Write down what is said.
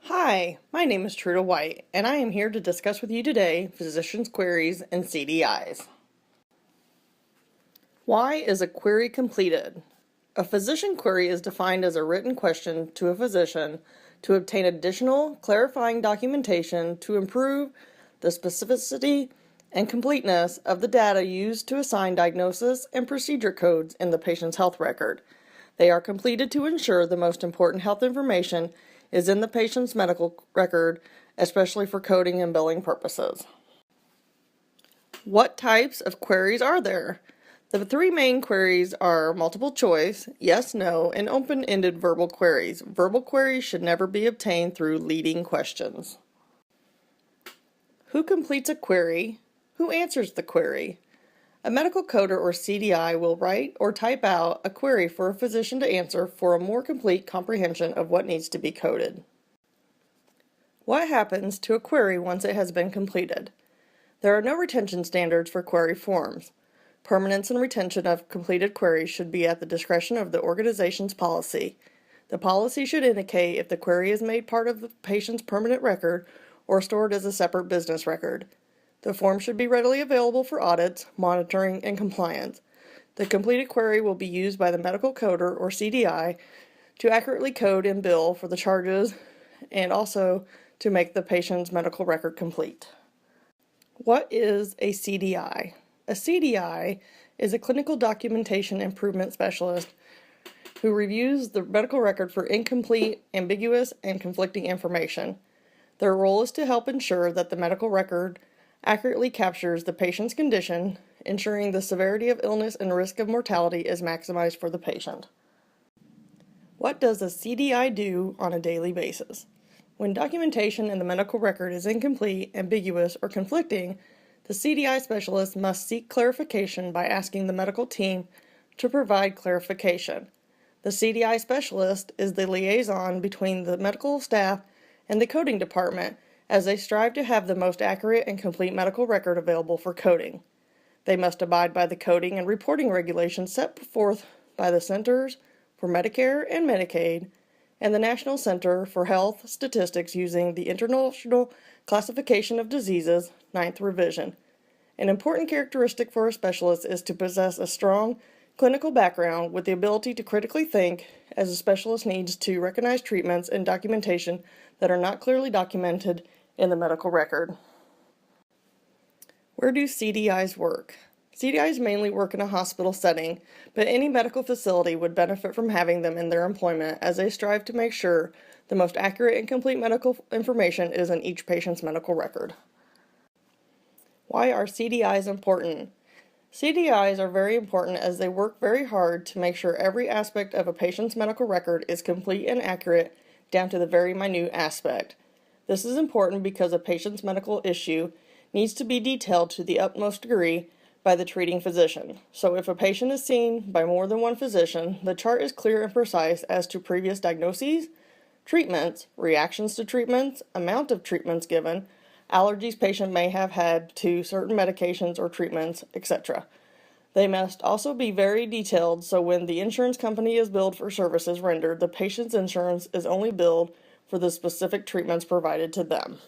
Hi, my name is Truda White, and I am here to discuss with you today physicians' queries and CDIs. Why is a query completed? A physician query is defined as a written question to a physician to obtain additional clarifying documentation to improve the specificity and completeness of the data used to assign diagnosis and procedure codes in the patient's health record. They are completed to ensure the most important health information is in the patient's medical record, especially for coding and billing purposes. What types of queries are there? The three main queries are multiple choice, yes, no, and open-ended verbal queries. Verbal queries should never be obtained through leading questions. Who completes a query? Who answers the query? A medical coder or CDI will write or type out a query for a physician to answer for a more complete comprehension of what needs to be coded. What happens to a query once it has been completed? There are no retention standards for query forms. Permanence and retention of completed queries should be at the discretion of the organization's policy. The policy should indicate if the query is made part of the patient's permanent record or stored as a separate business record. The form should be readily available for audits, monitoring, and compliance. The completed query will be used by the medical coder or CDI to accurately code and bill for the charges and also to make the patient's medical record complete. What is a CDI? A CDI is a clinical documentation improvement specialist who reviews the medical record for incomplete, ambiguous, and conflicting information. Their role is to help ensure that the medical record accurately captures the patient's condition, ensuring the severity of illness and risk of mortality is maximized for the patient. What does a CDI do on a daily basis? When documentation in the medical record is incomplete, ambiguous, or conflicting, the CDI specialist must seek clarification by asking the medical team to provide clarification. The CDI specialist is the liaison between the medical staff and the coding department as they strive to have the most accurate and complete medical record available for coding. They must abide by the coding and reporting regulations set forth by the Centers for Medicare and Medicaid and the National Center for Health Statistics using the International Classification of Diseases, 9th revision. An important characteristic for a specialist is to possess a strong clinical background with the ability to critically think, as a specialist needs to recognize treatments and documentation that are not clearly documented in the medical record. Where do CDIs work? CDIs mainly work in a hospital setting, but any medical facility would benefit from having them in their employment as they strive to make sure the most accurate and complete medical information is in each patient's medical record. Why are CDIs important? CDIs are very important as they work very hard to make sure every aspect of a patient's medical record is complete and accurate down to the very minute aspect. This is important because a patient's medical issue needs to be detailed to the utmost degree by the treating physician. So if a patient is seen by more than one physician, the chart is clear and precise as to previous diagnoses, treatments, reactions to treatments, amount of treatments given, allergies patient may have had to certain medications or treatments, etc. They must also be very detailed so when the insurance company is billed for services rendered, the patient's insurance is only billed for the specific treatments provided to them.